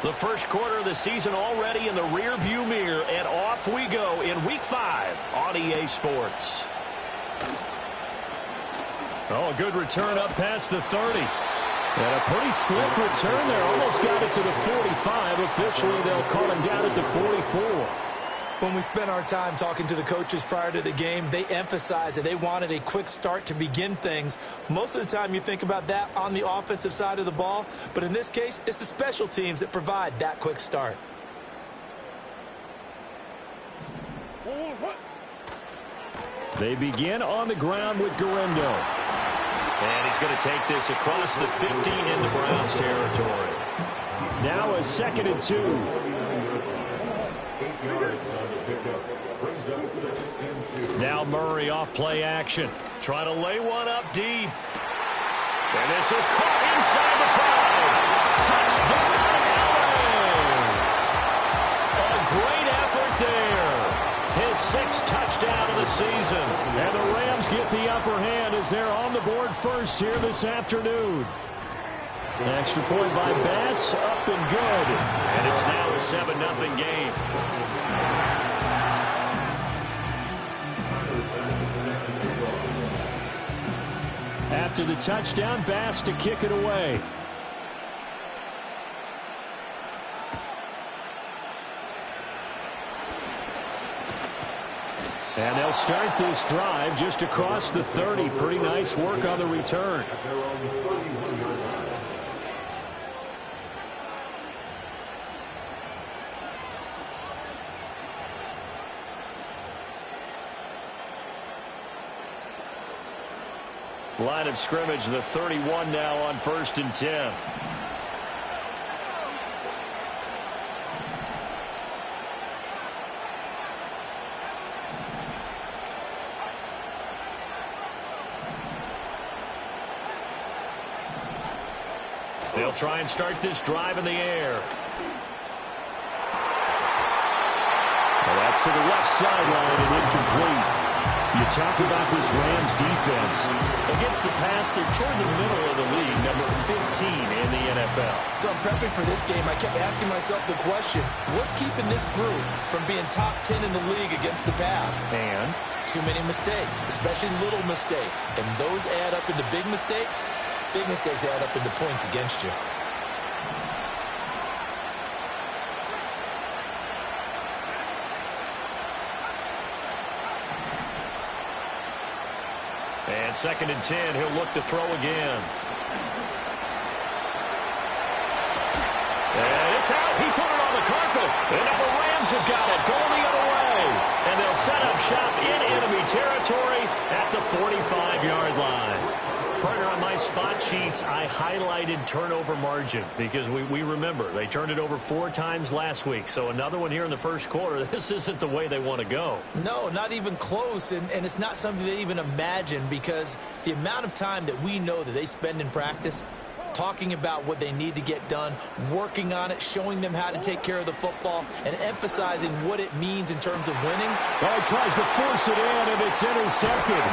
The first quarter of the season already in the rear-view mirror, and off we go in Week 5 on EA Sports. Oh, a good return up past the 30. And a pretty slick return there. Almost got it to the 45. Officially, they'll call him down at the 44. When we spent our time talking to the coaches prior to the game, they emphasized that they wanted a quick start to begin things. Most of the time you think about that on the offensive side of the ball, but in this case, it's the special teams that provide that quick start. They begin on the ground with Garendo. And he's going to take this across the 50 into Browns territory. Now a 2nd and 2. Now Murray off play action. Trying to lay one up deep. And this is caught inside the 5. Touchdown, LA! A great effort there. His 6th touchdown of the season. And the Rams get the upper hand as they're on the board first here this afternoon. An extra point by Bass, up and good. And it's now a 7-0 game. After the touchdown, Bass to kick it away. And they'll start this drive just across the 30. Pretty nice work on the return. Line of scrimmage, the 31 now on 1st and 10. They'll try and start this drive in the air. Well, that's to the left sideline and incomplete. You talk about this Rams defense. Against the pass, they're toward the middle of the league, number 15 in the NFL. So I'm prepping for this game. I kept asking myself the question, what's keeping this group from being top 10 in the league against the pass? And? Too many mistakes, especially little mistakes. And those add up into big mistakes. Big mistakes add up into points against you. And 2nd and 10, he'll look to throw again. And it's out. He put it on the carpet. And now the Rams have got it. Going the other way. And they'll set up shop in enemy territory at the 45-yard line. Partner, on my spot sheets, I highlighted turnover margin because we remember they turned it over 4 times last week. So another one here in the first quarter. This isn't the way they want to go. No, not even close. And it's not something they even imagine because the amount of time that we know that they spend in practice talking about what they need to get done, working on it, showing them how to take care of the football, and emphasizing what it means in terms of winning. Oh, he tries to force it in, and it's intercepted.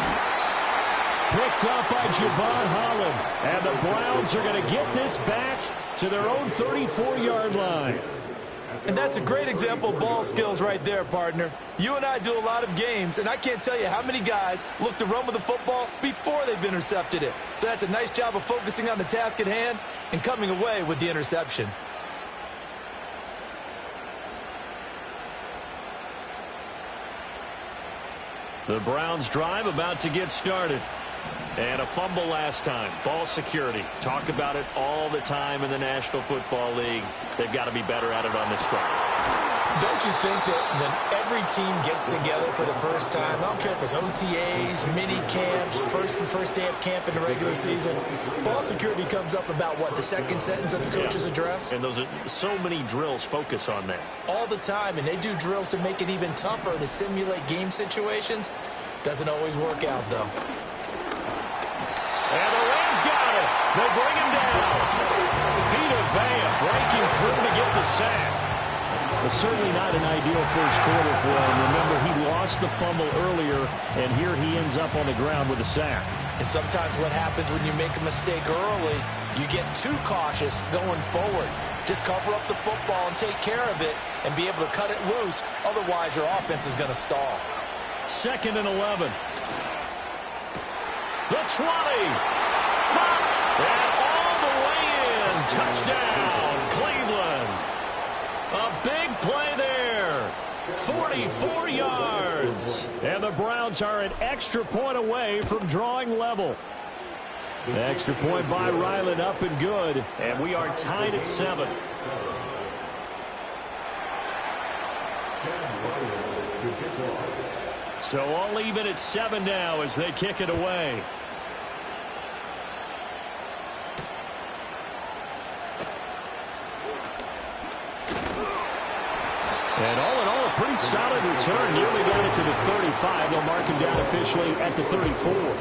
Picked up by Javon Holland. And the Browns are going to get this back to their own 34-yard line. And that's a great example of ball skills right there, partner. You and I do a lot of games, and I can't tell you how many guys look to run with the football before they've intercepted it. So that's a nice job of focusing on the task at hand and coming away with the interception. The Browns drive about to get started. And a fumble last time. Ball security. Talk about it all the time in the National Football League. They've got to be better at it on this drive. Don't you think that when every team gets together for the first time, I don't care if it's OTAs, mini camps, first day of camp in the regular season, ball security comes up about what, the second sentence of the coach's address? And those are so many drills focus on that. All the time, and they do drills to make it even tougher to simulate game situations. Doesn't always work out, though. And the Rams got it. They bring him down. Vita Vea breaking through to get the sack. But certainly not an ideal first quarter for him. Remember, he lost the fumble earlier, and here he ends up on the ground with a sack. And sometimes what happens when you make a mistake early, you get too cautious going forward. Just cover up the football and take care of it and be able to cut it loose. Otherwise, your offense is going to stall. 2nd and 11. The 20. 5. And all the way in. Touchdown, Cleveland. A big play there. 44 yards. And the Browns are an extra point away from drawing level. The extra point by Ryland up and good. And we are tied at 7. So all even at 7 now as they kick it away. And all in all, a pretty solid return. Nearly got it to the 35. They'll mark him down officially at the 34.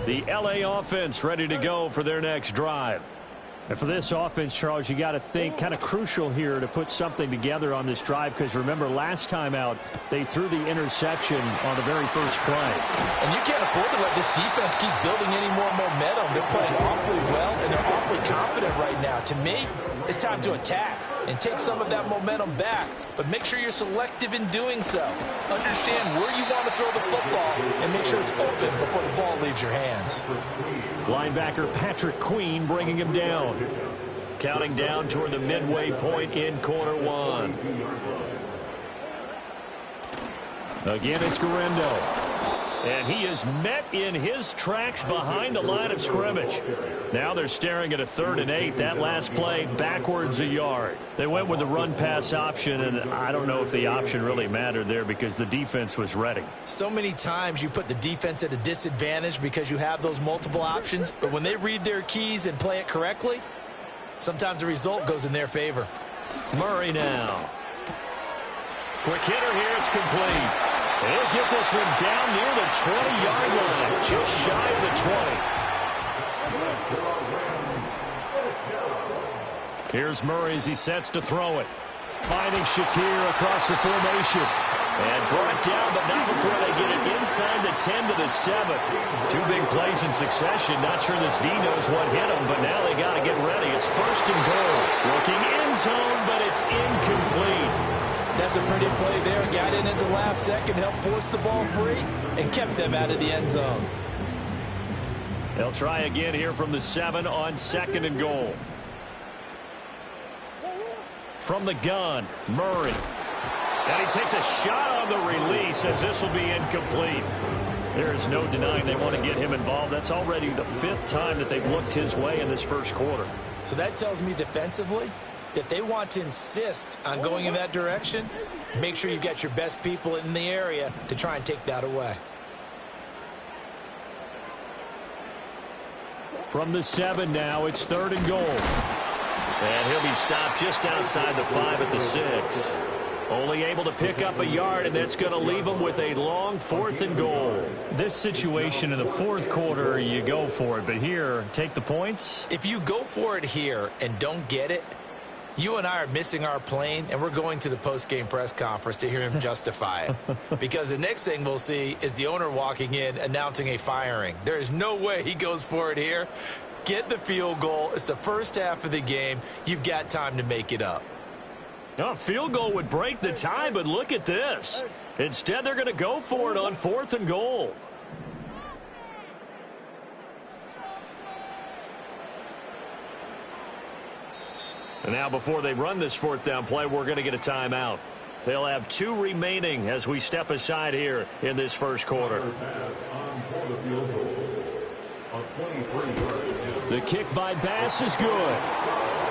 The L.A. offense ready to go for their next drive. And for this offense, Charles, you got to think kind of crucial here to put something together on this drive, because remember last time out they threw the interception on the very first play. And you can't afford to let this defense keep building any more momentum. They're playing awfully well, and they're awfully confident right now. To me, it's time to attack and take some of that momentum back, but make sure you're selective in doing so. Understand where you want to throw the football and make sure it's open before the ball leaves your hands. Linebacker Patrick Queen bringing him down. Counting down toward the midway point in quarter 1. Again, it's Garendo. And he is met in his tracks behind the line of scrimmage. Now they're staring at a 3rd and 8. That last play backwards a yard. They went with the run-pass option, and I don't know if the option really mattered there because the defense was ready. So many times you put the defense at a disadvantage because you have those multiple options, but when they read their keys and play it correctly, sometimes the result goes in their favor. Murray now. Quick hitter here, it's complete. They'll get this one down near the 20-yard line, just shy of the 20. Here's Murray as he sets to throw it. Finding Shakir across the formation. And brought down, but not before they get it inside the 10 to the 7. 2 big plays in succession. Not sure this D knows what hit him, but now they got to get ready. It's 1st and goal. Looking end zone, but it's incomplete. That's a pretty play there. Got in at the last second, helped force the ball free, and kept them out of the end zone. They'll try again here from the 7 on 2nd and goal. From the gun, Murray. And he takes a shot on the release as this will be incomplete. There is no denying they want to get him involved. That's already the 5th time that they've looked his way in this first quarter. So that tells me defensively that they want to insist on going in that direction. Make sure you've got your best people in the area to try and take that away. From the 7 now, it's 3rd and goal. And he'll be stopped just outside the 5 at the 6. Only able to pick up a yard, and that's going to leave him with a long 4th and goal. This situation in the 4th quarter, you go for it. But here, take the points. If you go for it here and don't get it, you and I are missing our plane, and we're going to the post-game press conference to hear him justify it. Because the next thing we'll see is the owner walking in announcing a firing. There is no way he goes for it here. Get the field goal. It's the first half of the game. You've got time to make it up. A field goal would break the tie, but look at this. Instead, they're going to go for it on 4th and goal. And now before they run this 4th down play, we're going to get a timeout. They'll have 2 remaining as we step aside here in this first quarter. The kick by Bass is good.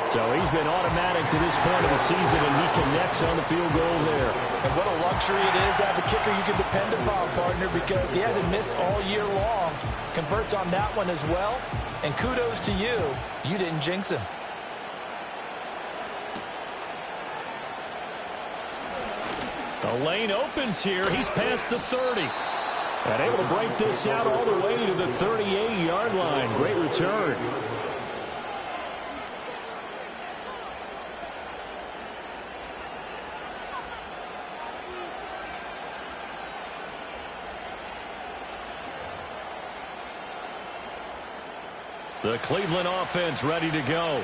So he's been automatic to this point of the season, and he connects on the field goal there. And what a luxury it is to have a kicker you can depend upon, partner, because he hasn't missed all year long. Converts on that one as well. And kudos to you. You didn't jinx him. The lane opens here. He's past the 30. And able to break this out all the way to the 38-yard line. Great return. The Cleveland offense ready to go.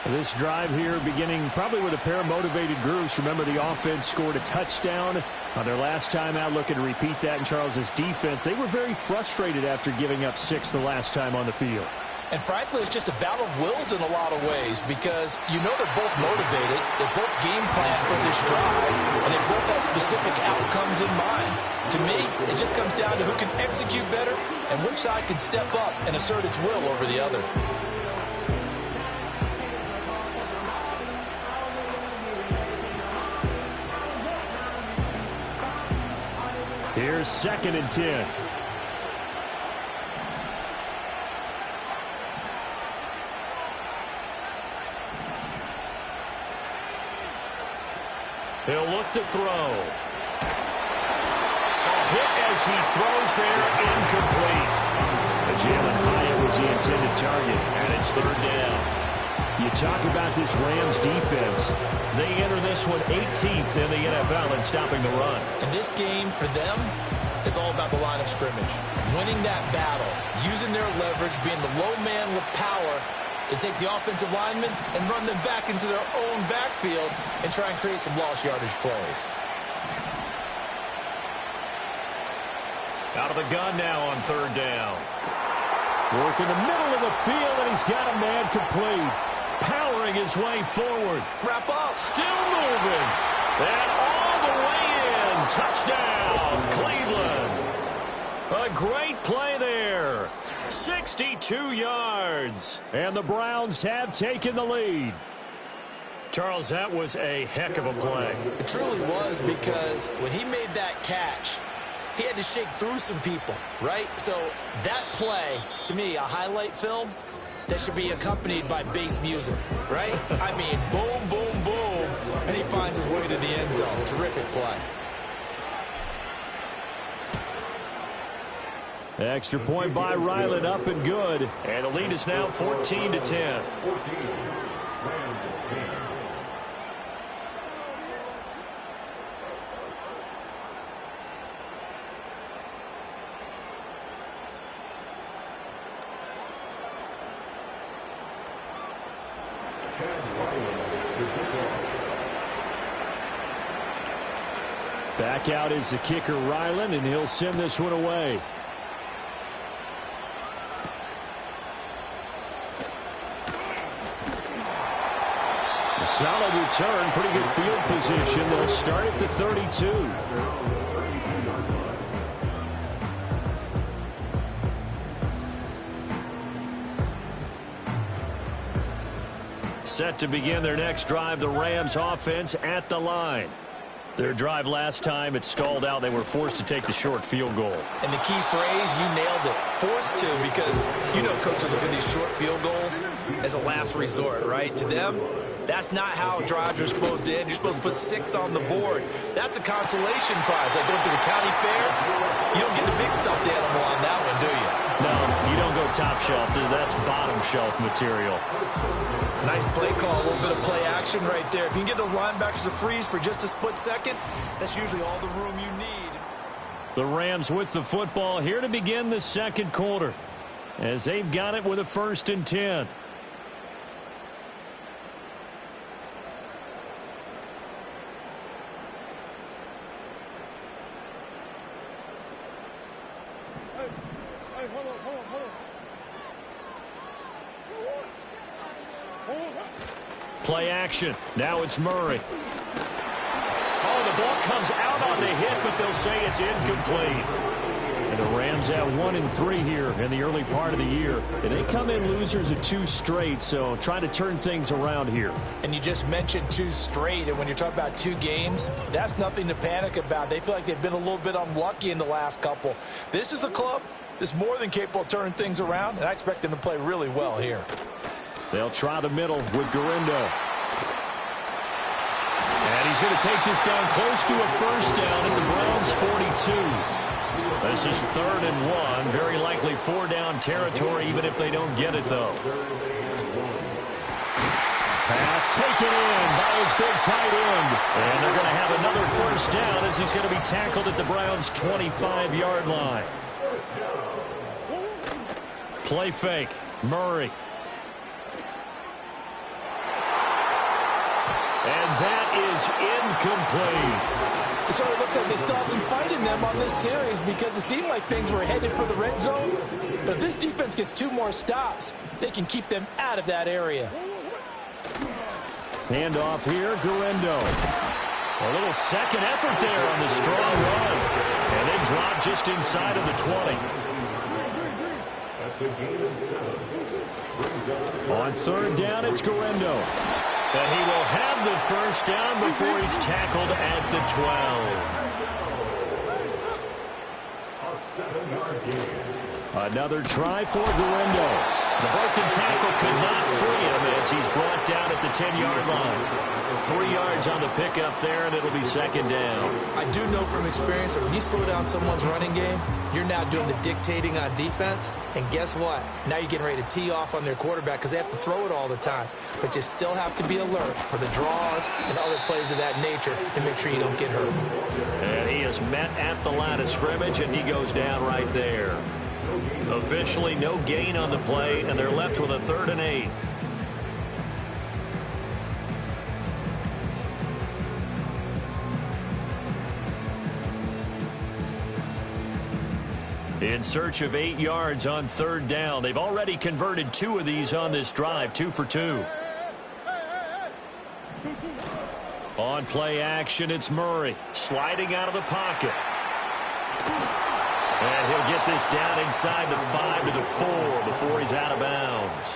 This drive here beginning probably with a pair of motivated groups. Remember, the offense scored a touchdown on their last time out. Looking to repeat that in Charles's defense. They were very frustrated after giving up 6 the last time on the field. And frankly, it's just a battle of wills in a lot of ways because you know they're both motivated, they both game plan for this drive, and they both have specific outcomes in mind. To me, it just comes down to who can execute better and which side can step up and assert its will over the other. Here's 2nd and 10. He'll look to throw. A hit as he throws there, incomplete. Jalen Hyatt was the intended target, and it's 3rd down. You talk about this Rams defense. They enter this one 18th in the NFL in stopping the run. And this game for them is all about the line of scrimmage. Winning that battle, using their leverage, being the low man with power to take the offensive linemen and run them back into their own backfield and try and create some lost yardage plays. Out of the gun now on 3rd down. Work in the middle of the field, and he's got a man complete. Powering his way forward. Wrap up. Still moving. And all the way in. Touchdown, Cleveland. A great play there. 62 yards. And the Browns have taken the lead. Charles, that was a heck of a play. It truly was, because when he made that catch, he had to shake through some people, right? So that play, to me, a highlight film that should be accompanied by bass music, right? I mean, boom, boom, boom, and he finds his way to the end zone. Terrific play. Extra point by Ryland, up and good. And the lead is now 14-10. Back out is the kicker, Ryland, and he'll send this one away. A solid return, pretty good field position. They'll start at the 32. Set to begin their next drive, the Rams offense at the line. Their drive last time, it stalled out. They were forced to take the short field goal. And the key phrase, you nailed it, forced to, because you know coaches look at these short field goals as a last resort, right? To them, that's not how drives are supposed to end. You're supposed to put 6 on the board. That's a consolation prize. Like going to the county fair, you don't get the big stuffed animal on that one, do you? No, you don't go top shelf. That's bottom shelf material. Nice play call, a little bit of play action right there. If you can get those linebackers to freeze for just a split second, that's usually all the room you need. The Rams with the football here to begin the second quarter, as they've got it with a 1st and 10. Play action. Now it's Murray. Oh, the ball comes out on the hit, but they'll say it's incomplete. And the Rams at 1-3 here in the early part of the year. And they come in losers of 2 straight, so trying to turn things around here. And you just mentioned 2 straight, and when you're talking about 2 games, that's nothing to panic about. They feel like they've been a little bit unlucky in the last couple. This is a club that's more than capable of turning things around, and I expect them to play really well here. They'll try the middle with Garindo. And He's going to take this down close to a first down at the Browns' 42. This is 3rd and 1. Very likely 4-down territory, even if they don't get it, though. Pass taken in by his big tight end. And they're going to have another first down as he's going to be tackled at the Browns' 25-yard line. Play fake. Murray. And that is incomplete. So it looks like they still have some fight in them on this series because it seemed like things were headed for the red zone. But if this defense gets 2 more stops, they can keep them out of that area. Handoff here, Guerrero. A little second effort there on the strong run. And then drop just inside of the 20. On 3rd down, it's Guerrero. And he will have the first down before he's tackled at the 12. Another try for Guerrero. The broken tackle could not free him as he's brought down at the 10-yard line. 3 yards on the pickup there, and it'll be 2nd down. I do know from experience that when you slow down someone's running game, you're now doing the dictating on defense. And guess what? Now you're getting ready to tee off on their quarterback because they have to throw it all the time. But you still have to be alert for the draws and other plays of that nature to make sure you don't get hurt. And he is met at the line of scrimmage, and he goes down right there. Officially no gain on the play, and they're left with a 3rd and 8. In search of 8 yards on 3rd down. They've already converted 2 of these on this drive, 2 for 2. On play action, it's Murray sliding out of the pocket. And he'll get this down inside the 5 to the 4 before he's out of bounds.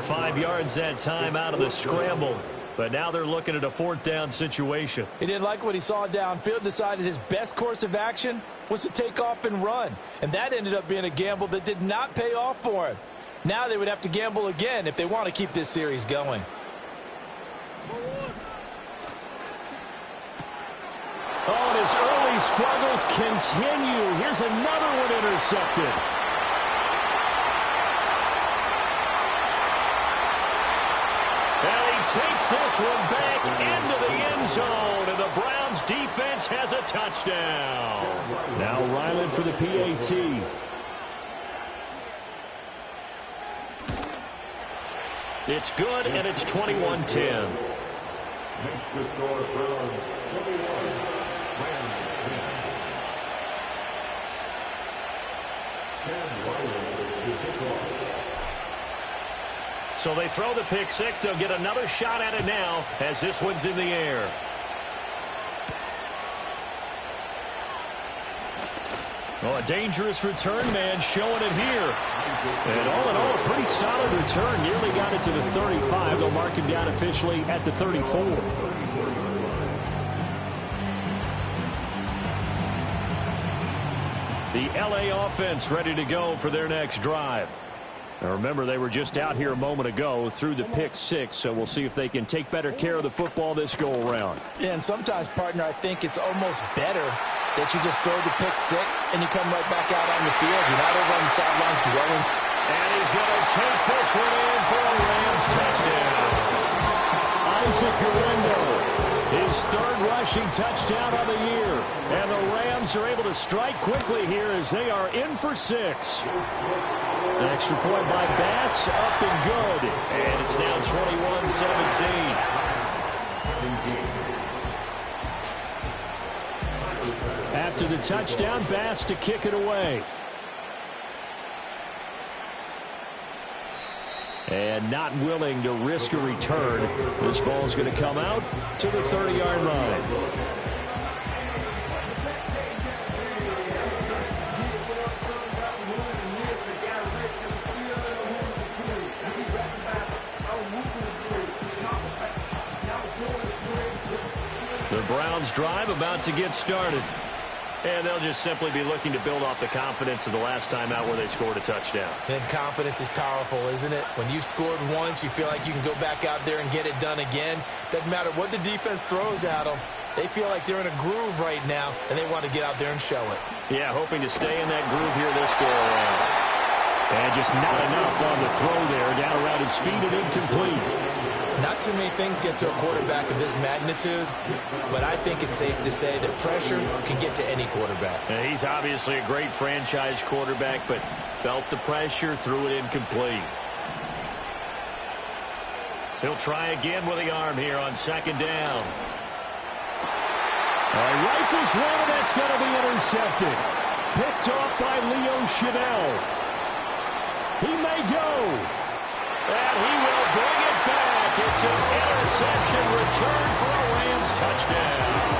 5 yards that time out of the scramble. But now they're looking at a 4th down situation. He didn't like what he saw downfield, decided his best course of action was to take off and run. And that ended up being a gamble that did not pay off for him. Now they would have to gamble again if they want to keep this series going. Oh, and his early struggles continue. Here's another one intercepted. And he takes this one back into the end zone, and the Browns defense has a touchdown. Now Ryland for the PAT. It's good, and it's 21-10. So they throw the pick 6. They'll get another shot at it now as this one's in the air. Oh, a dangerous return man showing it here. And all in all, a pretty solid return. Nearly got it to the 35. They'll mark him down officially at the 34. The LA offense ready to go for their next drive. Now remember, they were just out here a moment ago through the pick 6, so we'll see if they can take better care of the football this go-around. Yeah, and sometimes, partner, I think it's almost better that you just throw the pick 6 and you come right back out on the field. You're not over on the sidelines dwelling. And he's going to take this one in for a Rams touchdown. Isaac Guerrero, his 3rd rushing touchdown of the year. And the Rams are able to strike quickly here as they are in for 6. An extra point by Bass, up and good. And it's now 21-17. After the touchdown, Bass to kick it away. And not willing to risk a return. This ball's going to come out to the 30-yard line. The Browns drive about to get started. And they'll just simply be looking to build off the confidence of the last time out where they scored a touchdown. And confidence is powerful, isn't it? When you've scored once, you feel like you can go back out there and get it done again. Doesn't matter what the defense throws at them. They feel like they're in a groove right now, and they want to get out there and show it. Yeah, hoping to stay in that groove here this go-around. And just not enough on the throw there. Down around his feet and incomplete. Not too many things get to a quarterback of this magnitude, but I think it's safe to say that pressure can get to any quarterback. Yeah, he's obviously a great franchise quarterback, but felt the pressure, threw it incomplete. He'll try again with the arm here on second down. Rifles one, and that's going to be intercepted. Picked off by Leo Chanel. He may go. And he will bring it back. It's an interception return for a Rams touchdown.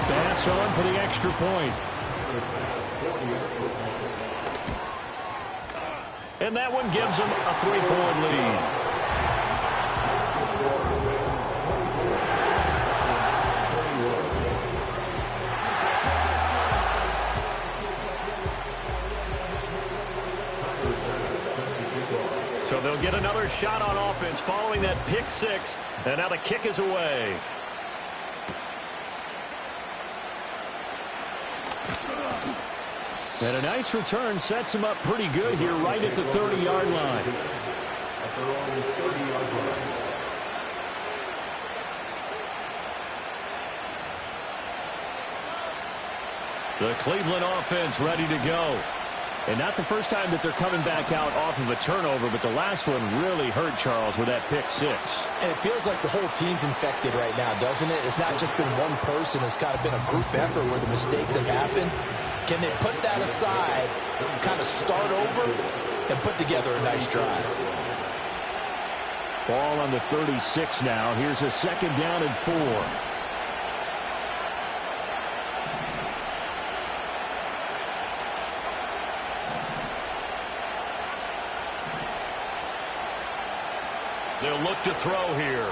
Pass on for the extra point. And that one gives them a 3-point lead. So they'll get another shot on offense following that pick six. And now the kick is away. And a nice return sets him up pretty good here right at the 30-yard line. The Cleveland offense ready to go. And not the first time that they're coming back out off of a turnover, but the last one really hurt Charles with that pick six. And it feels like the whole team's infected right now, doesn't it? It's not just been one person. It's kind of been a group effort where the mistakes have happened. Can they put that aside, kind of start over, and put together a nice drive? Ball on the 36 now. Here's a second down and 4. They'll look to throw here.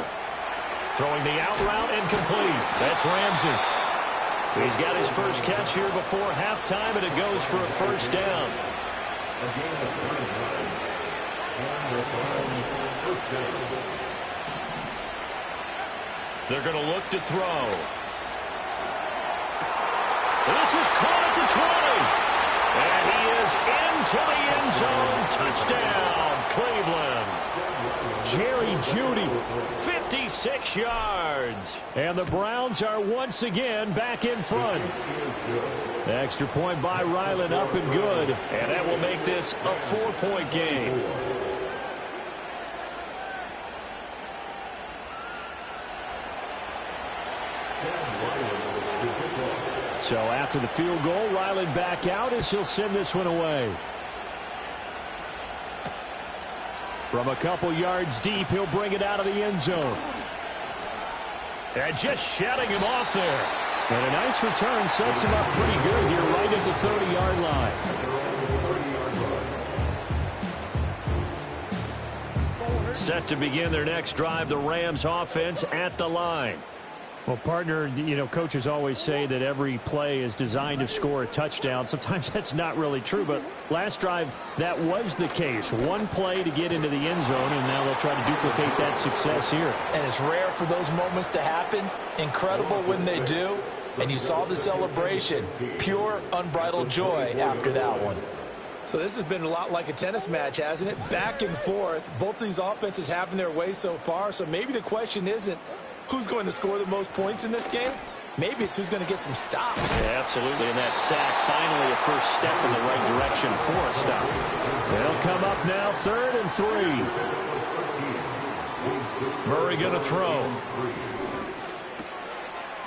Throwing the out route and complete. That's Ramsey. He's got his first catch here before halftime, and it goes for a first down. They're going to look to throw. This is caught at the 20. And he is into the end zone. Touchdown, Cleveland. Jerry Jeudy. 56 yards. And the Browns are once again back in front. Extra point by Ryland, up and good. And that will make this a 4-point game. So after the field goal, Ryland back out as he'll send this one away. From a couple yards deep, he'll bring it out of the end zone. And just shutting him off there. And a nice return sets him up pretty good here right at the 30-yard line. Set to begin their next drive, the Rams offense at the line. Well, partner, you know, coaches always say that every play is designed to score a touchdown. Sometimes that's not really true, but last drive, that was the case. One play to get into the end zone, and now they'll try to duplicate that success here. And it's rare for those moments to happen. Incredible when they do. And you saw the celebration. Pure, unbridled joy after that one. So this has been a lot like a tennis match, hasn't it? Back and forth. Both of these offenses having their way so far. So maybe the question isn't who's going to score the most points in this game. Maybe it's who's going to get some stops. Yeah, absolutely. And that sack, finally a first step in the right direction for a stop. They'll come up now, 3rd and 3. Murray going to throw.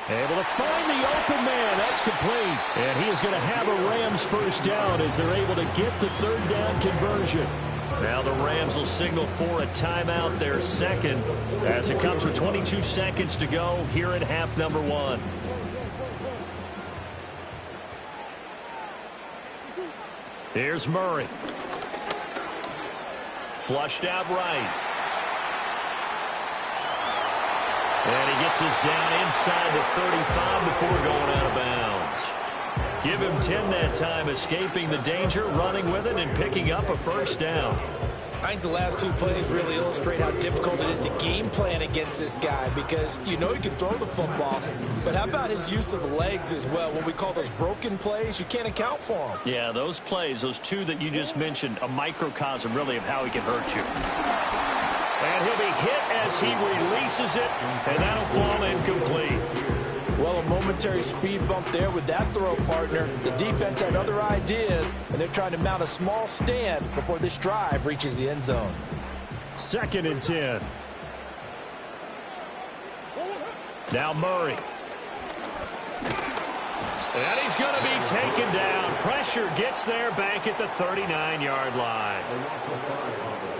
Able to find the open man. That's complete. And he is going to have a Rams first down as they're able to get the 3rd down conversion. Now the Rams will signal for a timeout, their second, as it comes with 22 seconds to go here at half number 1. Here's Murray. Flushed out right. And he gets us down inside the 35 before going out of bounds. Give him 10 that time, escaping the danger, running with it, and picking up a first down. I think the last two plays really illustrate how difficult it is to game plan against this guy, because you know he can throw the football, but how about his use of legs as well? What we call those broken plays, you can't account for them. Yeah, those plays, those two that you just mentioned, a microcosm really of how he can hurt you. And he'll be hit as he releases it, and that'll fall incomplete. Well, a momentary speed bump there with that throw, partner. The defense had other ideas, and they're trying to mount a small stand before this drive reaches the end zone. 2nd and 10. Now Murray. And he's going to be taken down. Pressure gets there back at the 39-yard line.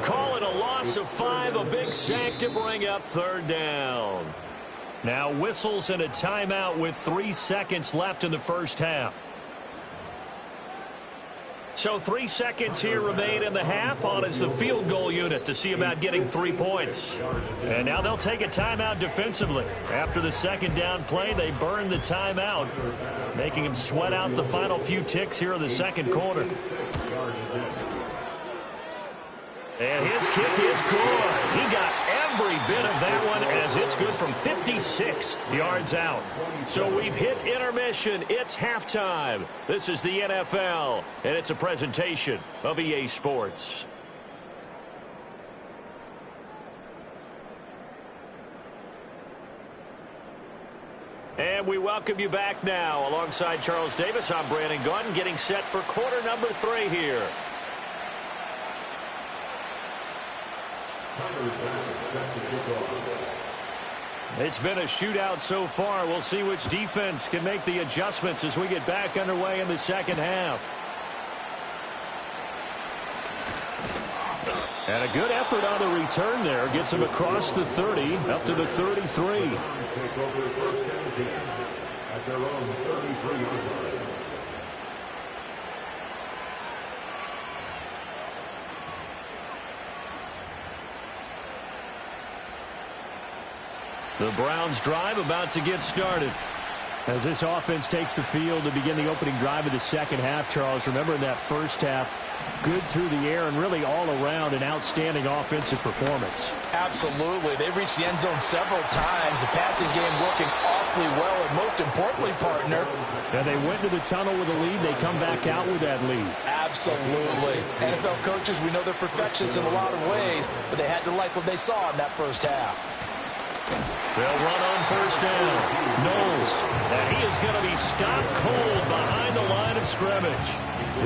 Call it a loss of 5, a big sack to bring up 3rd down. Now whistles and a timeout with 3 seconds left in the first half. So 3 seconds here remain in the half. On is the field goal unit to see about getting 3 points. And now they'll take a timeout defensively. After the 2nd down play, they burn the timeout, making him sweat out the final few ticks here in the 2nd quarter. And his kick is good. He got every bit of that one as it's good from 56 yards out. So we've hit intermission. It's halftime. This is the NFL, and it's a presentation of EA Sports. And we welcome you back now. Alongside Charles Davis, I'm Brandon Gaudin, getting set for quarter number 3 here. It's been a shootout so far. We'll see which defense can make the adjustments as we get back underway in the 2nd half. And a good effort on the return there. Gets him across the 30, up to the 33. At their own 33-yard line. The Browns drive about to get started. As this offense takes the field to begin the opening drive of the 2nd half, Charles, remember in that first half, good through the air and really all around an outstanding offensive performance. Absolutely. They reached the end zone several times. The passing game working awfully well, and most importantly, partner. And they went to the tunnel with a lead. They come back out with that lead. Absolutely. NFL coaches, we know they're perfectionists in a lot of ways, but they had to like what they saw in that first half. They'll run on 1st down. Knowles. And he is going to be stopped cold behind the line of scrimmage.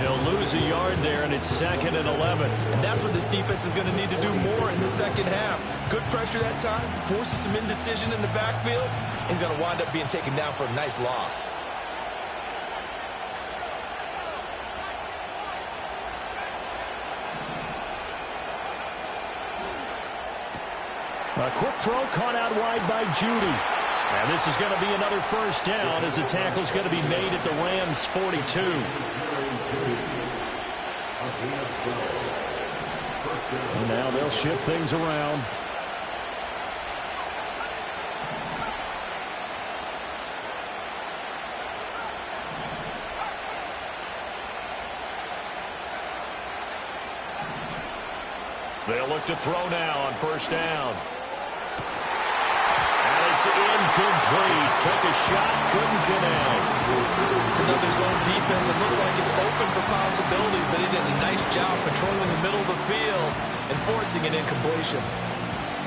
He'll lose a yard there, and it's 2nd and 11. And that's what this defense is going to need to do more in the 2nd half. Good pressure that time, forces some indecision in the backfield. He's going to wind up being taken down for a nice loss. A quick throw caught out wide by Judy. And this is going to be another first down as the tackle's going to be made at the Rams' 42. And now they'll shift things around. They'll look to throw now on 1st down. And it's incomplete. Took a shot, couldn't connect. It's another zone defense. It looks like it's open for possibilities, but he did a nice job controlling the middle of the field and forcing an incompletion.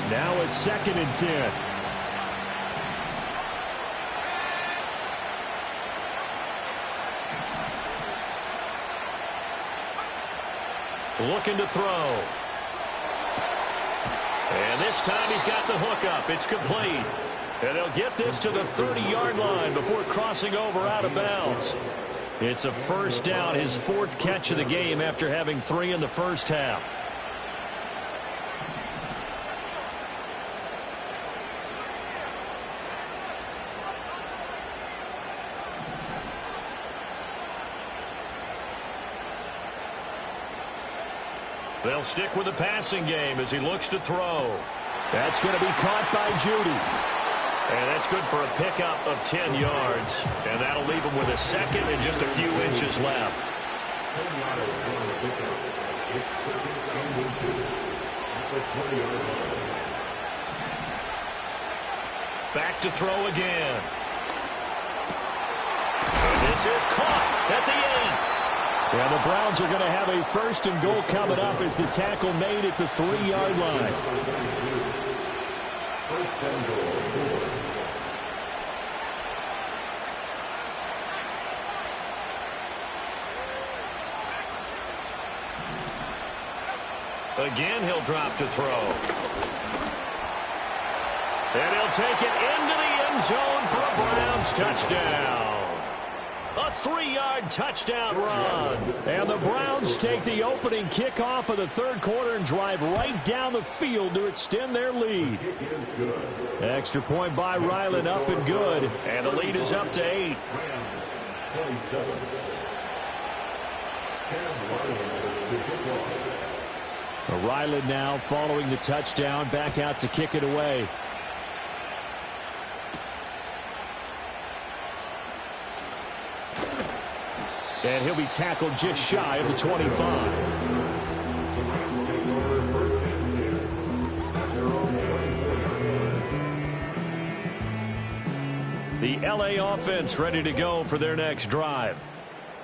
Now a 2nd and 10. Looking to throw. And this time he's got the hook up. It's complete. And they'll get this to the 30-yard line before crossing over out of bounds. It's a first down, his 4th catch of the game after having 3 in the first half. They'll stick with the passing game as he looks to throw. That's going to be caught by Judy. And that's good for a pickup of 10 yards. And that'll leave him with a second and just a few inches left. 10 yards on the pickup. It's second and inches at the 20-yard line. Back to throw again. And this is caught at the 8. Yeah, the Browns are going to have a 1st and goal coming up as the tackle made at the 3-yard line. 1st and goal. Again, he'll drop to throw. And he'll take it into the end zone for a Browns touchdown. A 3-yard touchdown run. And the Browns take the opening kickoff of the 3rd quarter and drive right down the field to extend their lead. Extra point by Ryland, up and good. And the lead is up to 8. 27. Ryland now following the touchdown, back out to kick it away. And he'll be tackled just shy of the 25. The LA offense ready to go for their next drive.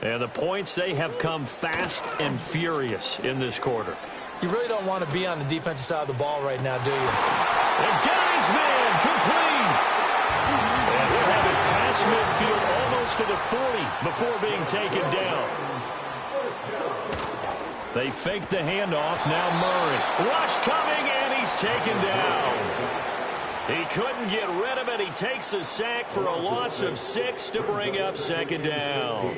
And the points, they have come fast and furious in this quarter. You really don't want to be on the defensive side of the ball right now, do you? And Gary's man complete. And he'll have it past midfield almost to the 40 before being taken down. They fake the handoff. Now Murray. Rush coming, and he's taken down. He couldn't get rid of it. He takes a sack for a loss of 6 to bring up 2nd down.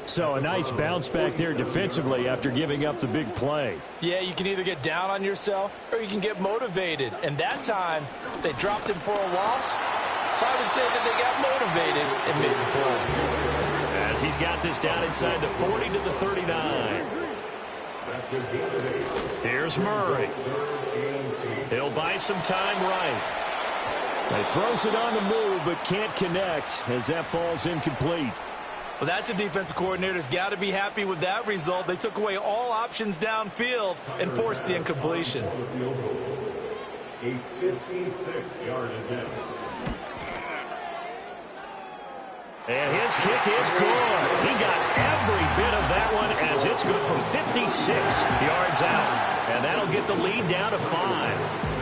So a nice bounce back there defensively after giving up the big play. Yeah, you can either get down on yourself or you can get motivated. And that time, they dropped him for a loss. So I would say that they got motivated and made the play. As he's got this down inside the 40 to the 39. Here's Murray. He'll buy some time right. He throws it on the move but can't connect as that falls incomplete. Well, that's a defensive coordinator's got to be happy with that result. They took away all options downfield and forced the incompletion. A 56-yard attempt. And his kick is good. He got every bit of that one as it's good from 56 yards out. And that'll get the lead down to 5.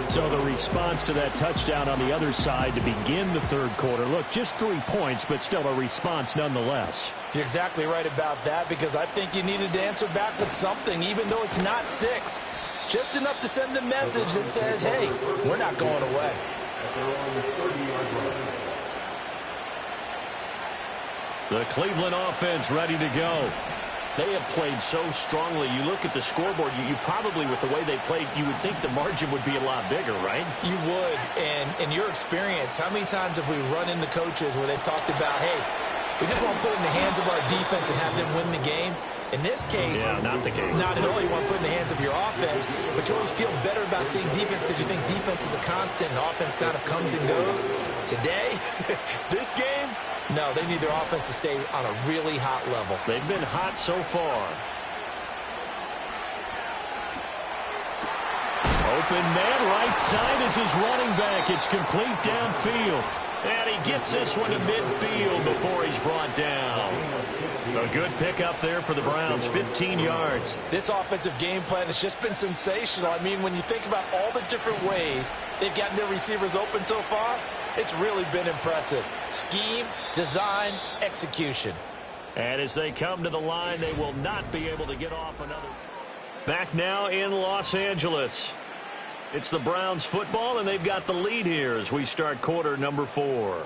So the response to that touchdown on the other side to begin the 3rd quarter. Look, just 3 points, but still a response nonetheless. You're exactly right about that because I think you needed to answer back with something, even though it's not 6. Just enough to send a message that says, hey, we're not going away. The Cleveland offense ready to go. They have played so strongly. You look at the scoreboard, you probably, with the way they played, you would think the margin would be a lot bigger, right? You would. And in your experience, how many times have we run into coaches where they've talked about, hey, we just want to put it in the hands of our defense and have them win the game? In this case, yeah, not the case. Not at all. You want to put it in the hands of your offense, but you always feel better about seeing defense because you think defense is a constant and offense kind of comes and goes. Today, this game, no, they need their offense to stay on a really hot level. They've been hot so far. Open man, right side is his running back. It's complete downfield. And he gets this one to midfield before he's brought down. A good pickup there for the Browns, 15 yards. This offensive game plan has just been sensational. I mean, when you think about all the different ways they've gotten their receivers open so far, it's really been impressive. Scheme, design, execution. And as they come to the line, they will not be able to get off another. Back now in Los Angeles. It's the Browns football, and they've got the lead here as we start quarter number 4.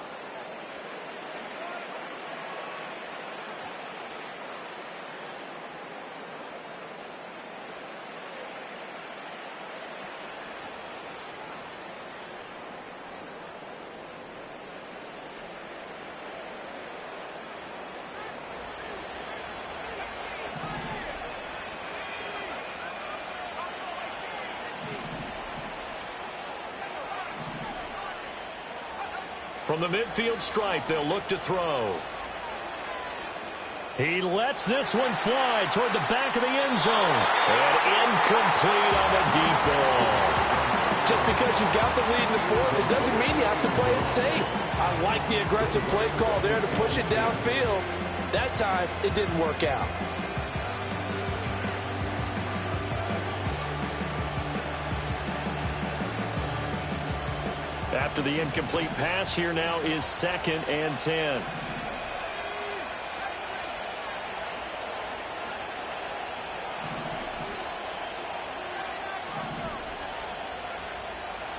From the midfield stripe, they'll look to throw. He lets this one fly toward the back of the end zone. And incomplete on the deep ball. Just because you've got the lead in the fourth, it doesn't mean you have to play it safe. I like the aggressive play call there to push it downfield. That time, it didn't work out. After the incomplete pass, here now is 2nd and 10.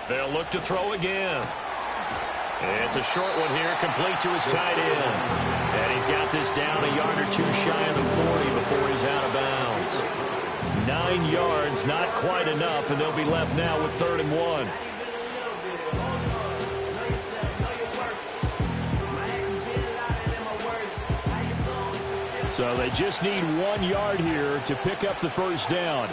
They'll look to throw again. It's a short one here, complete to his tight end. And he's got this down a yard or two shy of the 40 before he's out of bounds. 9 yards, not quite enough, and they'll be left now with 3rd and 1. So they just need 1 yard here to pick up the first down.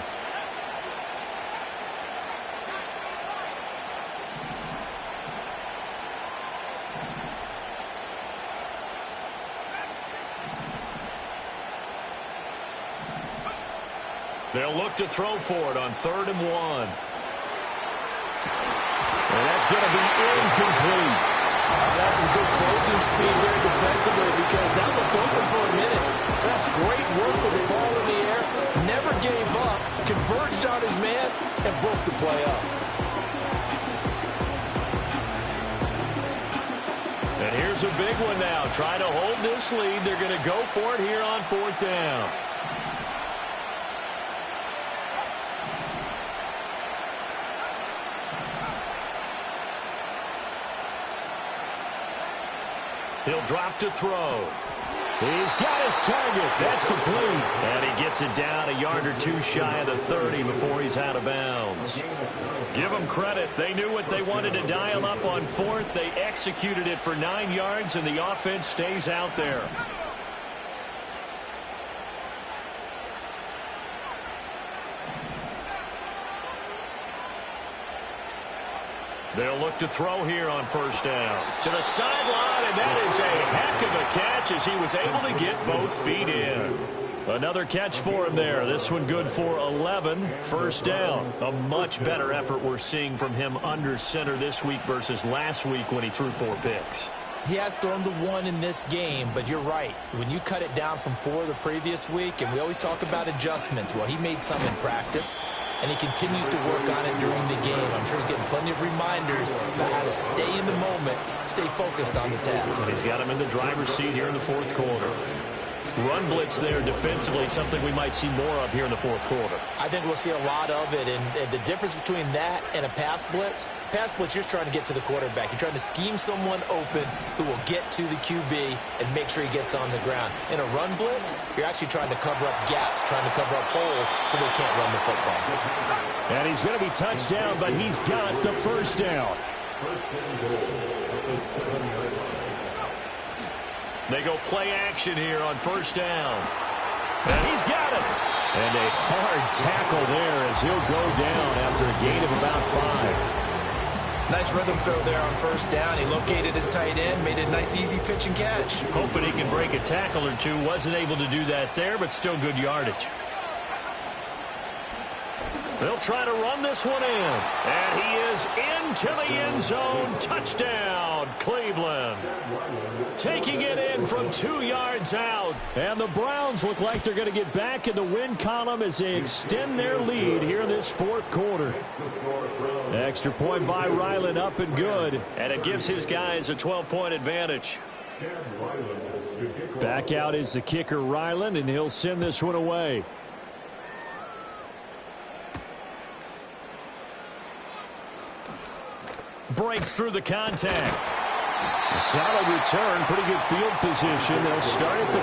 They'll look to throw for it on 3rd and 1. And that's going to be incomplete. That's some good closing speed there defensively because that looked open for a minute. That's great work with the ball in the air. Never gave up, converged on his man, and broke the play up. And here's a big one now. Try to hold this lead. They're going to go for it here on 4th down. He'll drop to throw. He's got his target. That's complete. And he gets it down a yard or two shy of the 30 before he's out of bounds. Give them credit. They knew what they wanted to dial up on 4th. They executed it for 9 yards, and the offense stays out there. They'll look to throw here on 1st down. To the sideline, and that is a heck of a catch as he was able to get both feet in. Another catch for him there. This one good for 11. 1st down. A much better effort we're seeing from him under center this week versus last week when he threw 4 picks. He has thrown the 1 in this game, but you're right. When you cut it down from 4 the previous week, and we always talk about adjustments, well, he made some in practice, and he continues to work on it during the game. I'm sure he's getting plenty of reminders about how to stay in the moment, stay focused on the task. And he's got him in the driver's seat here in the 4th quarter. Run blitz there defensively, something we might see more of here in the 4th quarter. I think we'll see a lot of it, and the difference between that and a pass blitz, you're just trying to get to the quarterback. You're trying to scheme someone open who will get to the QB and make sure he gets on the ground. In a run blitz, you're actually trying to cover up gaps, trying to cover up holes so they can't run the football. And he's going to be touched down, but he's got the 1st down. They go play action here on 1st down. And he's got it. And a hard tackle there as he'll go down after a gain of about 5. Nice rhythm throw there on 1st down. He located his tight end, made a nice easy pitch and catch. Hoping he can break a tackle or two. Wasn't able to do that there, but still good yardage. They'll try to run this one in. And he is into the end zone. Touchdown, Cleveland. Taking it in from 2 yards out. And the Browns look like they're going to get back in the win column as they extend their lead here in this 4th quarter. Extra point by Ryland, up and good. And it gives his guys a 12-point advantage. Back out is the kicker, Ryland, and he'll send this one away. Breaks through the contact. A solid return, pretty good field position. They'll start at the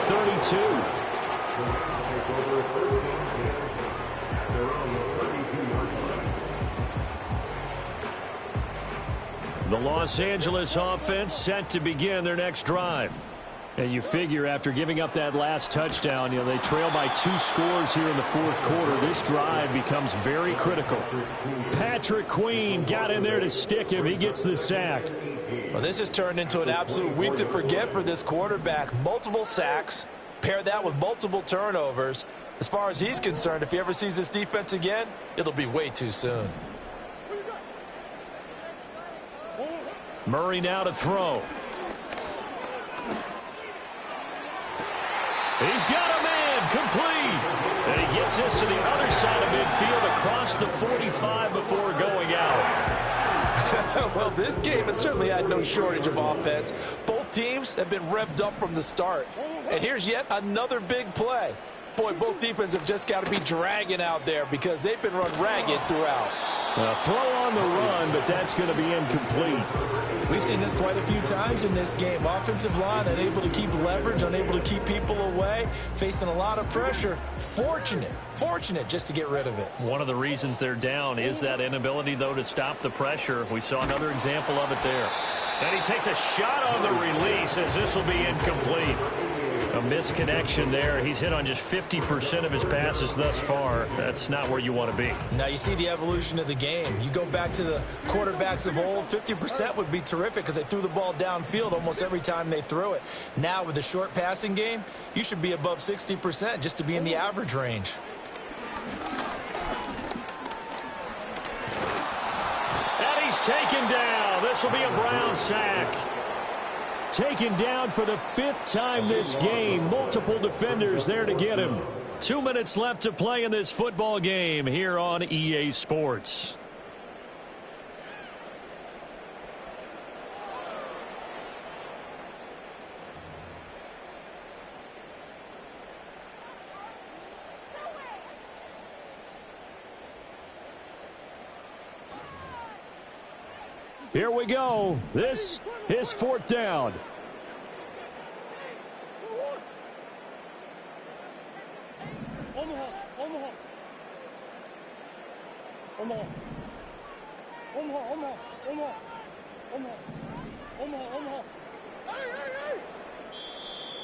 32. The Los Angeles offense set to begin their next drive. And you figure after giving up that last touchdown, they trail by 2 scores here in the fourth quarter. This drive becomes very critical. Patrick Queen got in there to stick him. He gets the sack. Well, this has turned into an absolute week to forget for this quarterback. Multiple sacks, pair that with multiple turnovers. As far as he's concerned, if he ever sees this defense again, it'll be way too soon. Murray now to throw. He's got a man, complete. And he gets this to the other side of midfield across the 45 before going out. Well, this game has certainly had no shortage of offense. Both teams have been revved up from the start. And here's yet another big play. Boy, both defenses have just got to be dragging out there because they've been run ragged throughout. Throw on the run, but that's going to be incomplete. We've seen this quite a few times in this game. Offensive line unable to keep leverage, unable to keep people away, facing a lot of pressure. Fortunate just to get rid of it. One of the reasons they're down is that inability, though, to stop the pressure. We saw another example of it there. And he takes a shot on the release as this will be incomplete. A misconnection there. He's hit on just 50% of his passes thus far. That's not where you want to be. Now you see the evolution of the game. You go back to the quarterbacks of old, 50% would be terrific because they threw the ball downfield almost every time they threw it. Now with the short passing game, you should be above 60% just to be in the average range. And he's taken down. This will be a Brown sack. Taken down for the 5th time this game. Multiple defenders there to get him. 2 minutes left to play in this football game here on EA Sports. Here we go. This is 4th down.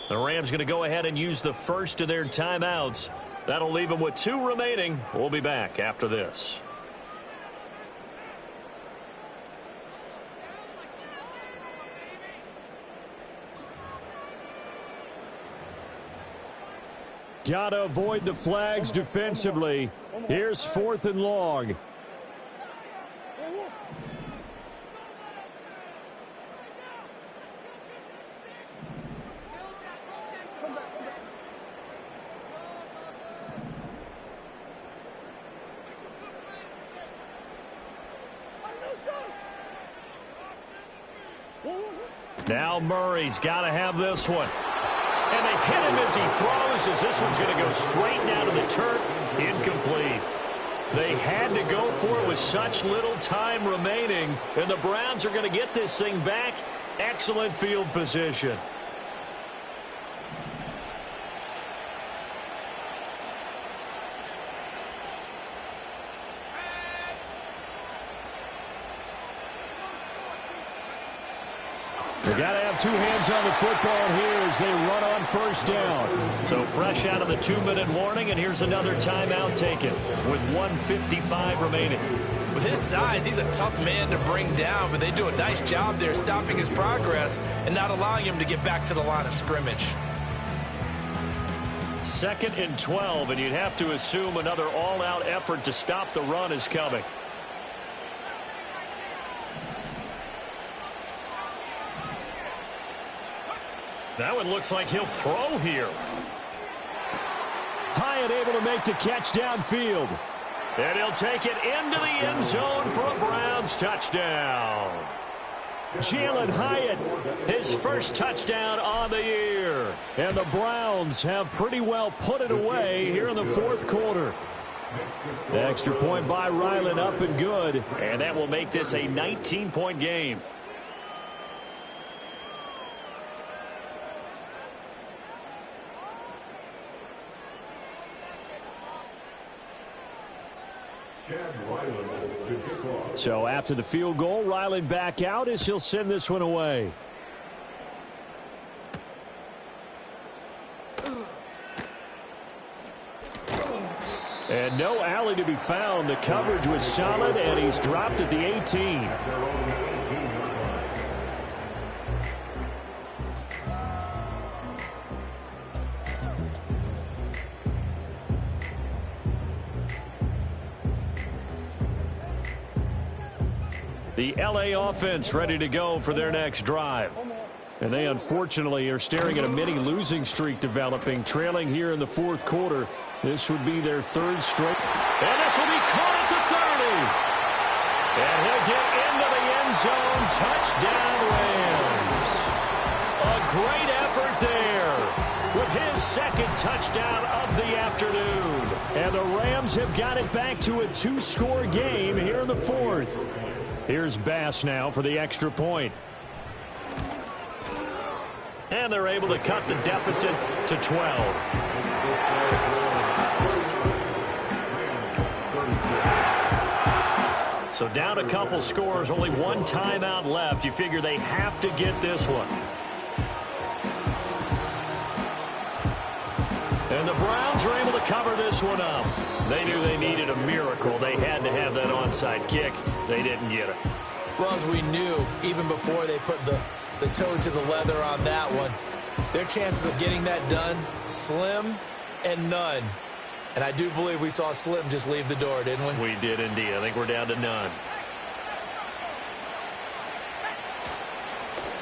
The Rams going to go ahead and use the first of their timeouts. That'll leave them with 2 remaining. We'll be back after this. Got to avoid the flags defensively. Here's 4th and long. Now Murray's got to have this one. And they hit him as he throws, as this one's going to go straight down to the turf. Incomplete. They had to go for it with such little time remaining, and the Browns are going to get this thing back. Excellent field position. They got to have 2 hands on the football here as they run on 1st down. So fresh out of the 2-minute warning, and here's another timeout taken with 1:55 remaining. With his size, he's a tough man to bring down, but they do a nice job there stopping his progress and not allowing him to get back to the line of scrimmage. 2nd and 12, and you'd have to assume another all-out effort to stop the run is coming. That one looks like he'll throw here. Hyatt able to make the catch downfield. And he'll take it into the end zone for a Browns touchdown. Jalen Hyatt, his first touchdown on the year. And the Browns have pretty well put it away here in the 4th quarter. The extra point by Ryland up and good. And that will make this a 19-point game. So after the field goal, Ryland back out as he'll send this one away. And no alley to be found. The coverage was solid, and he's dropped at the 18. The LA offense ready to go for their next drive. And they unfortunately are staring at a mini losing streak developing, trailing here in the fourth quarter. This would be their third straight. And this will be caught at the 30. And he'll get into the end zone. Touchdown, Rams. A great effort there with his second touchdown of the afternoon. And the Rams have got it back to a two-score game here in the fourth. Here's Bass now for the extra point. And they're able to cut the deficit to 12. So down a couple scores, only one timeout left. You figure they have to get this one. And the Browns are able to cover this one up. They knew they needed a miracle. They had to have that onside kick. They didn't get it. Well, as we knew, even before they put the toe to the leather on that one, their chances of getting that done, slim and none. And I do believe we saw Slim just leave the door, didn't we? We did indeed. I think we're down to none.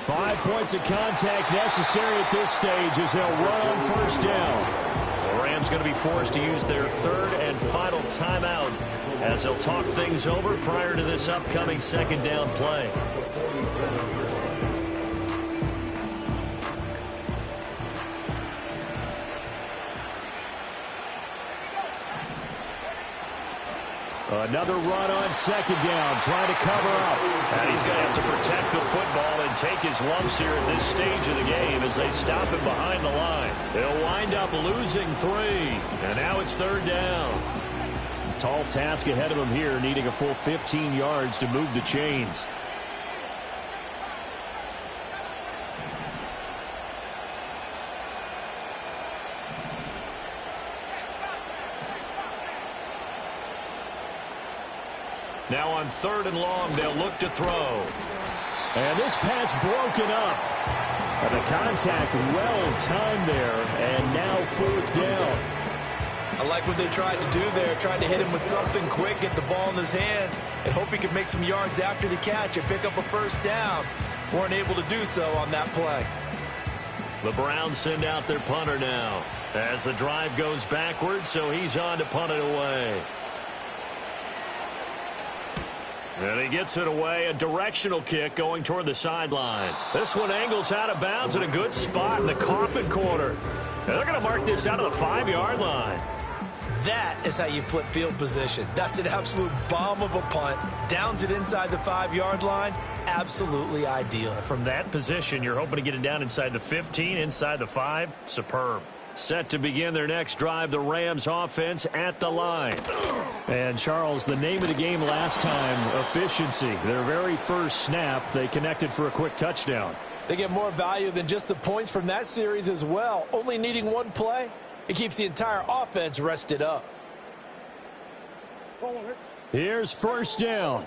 5 points of contact necessary at this stage as they'll run on first down. The Rams going to be forced to use their third and final timeout as they'll talk things over prior to this upcoming second down play. Another run on second down, trying to cover up. And he's going to have to protect the football and take his lumps here at this stage of the game as they stop him behind the line. They'll wind up losing 3. And now it's third down. Tall task ahead of him here, needing a full 15 yards to move the chains. Now on third and long, they'll look to throw. And this pass broken up. And the contact well timed there, and now fourth down. I like what they tried to do there, tried to hit him with something quick, get the ball in his hands, and hope he could make some yards after the catch and pick up a first down. Weren't able to do so on that play. The Browns send out their punter now as the drive goes backwards, so he's on to punt it away. And he gets it away, a directional kick going toward the sideline. This one angles out of bounds in a good spot in the coffin corner. And they're going to mark this out of the 5-yard line. That is how you flip field position. That's an absolute bomb of a punt. Downs it inside the 5-yard line. Absolutely ideal. From that position, you're hoping to get it down inside the 15, inside the 5. Superb. Set to begin their next drive, the Rams offense at the line. And, Charles, the name of the game last time, efficiency. Their very first snap, they connected for a quick touchdown. They get more value than just the points from that series as well. Only needing one play, it keeps the entire offense rested up. Here's first down.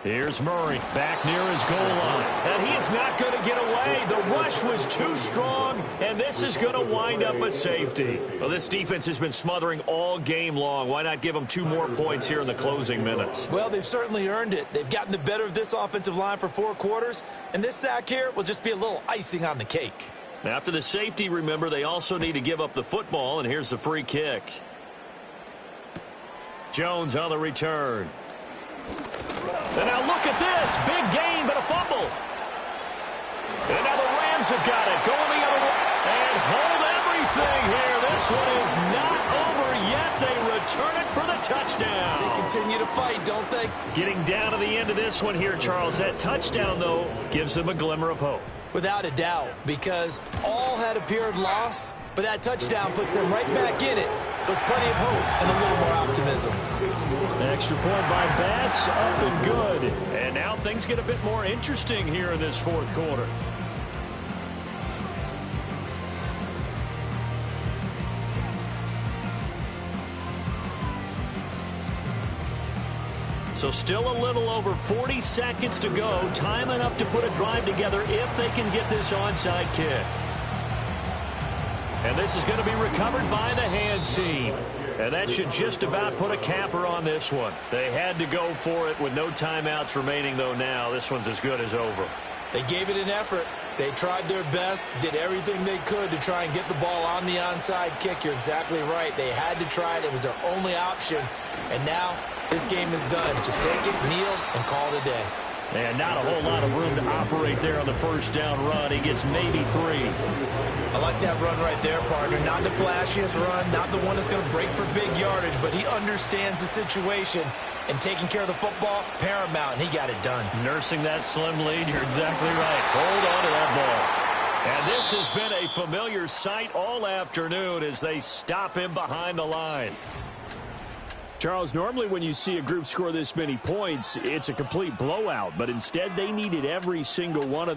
Here's Murray back near his goal line. And he is not going to get away. The rush was too strong, and this is going to wind up a safety. Well, this defense has been smothering all game long. Why not give them 2 more points here in the closing minutes? Well, they've certainly earned it. They've gotten the better of this offensive line for 4 quarters, and this sack here will just be a little icing on the cake. After the safety, remember, they also need to give up the football, and here's the free kick. Jones on the return. And now look at this. Big gain, but a fumble. And now the Rams have got it. Going the other way. And hold everything here. This one is not over yet. They return it for the touchdown. They continue to fight, don't they? Getting down to the end of this one here, Charles. That touchdown, though, gives them a glimmer of hope. Without a doubt, because all had appeared lost, but that touchdown puts them right back in it with plenty of hope and a little more optimism. Extra point by Bass, up and good. And now things get a bit more interesting here in this fourth quarter. So still a little over 40 seconds to go. Time enough to put a drive together if they can get this onside kick. And this is going to be recovered by the hands team. And that should just about put a capper on this one. They had to go for it with no timeouts remaining, though. Now this one's as good as over. They gave it an effort. They tried their best, did everything they could to try and get the ball on the onside kick. You're exactly right. They had to try it. It was their only option. And now this game is done. Just take it, kneel, and call it a day. And not a whole lot of room to operate there on the first down run. He gets maybe 3. I like that run right there, partner. Not the flashiest run, not the one that's going to break for big yardage, but he understands the situation, and taking care of the football, paramount, and he got it done. Nursing that slim lead, you're exactly right. Hold on to that ball. And this has been a familiar sight all afternoon as they stop him behind the line. Charles, normally when you see a group score this many points, it's a complete blowout, but instead they needed every single one of those.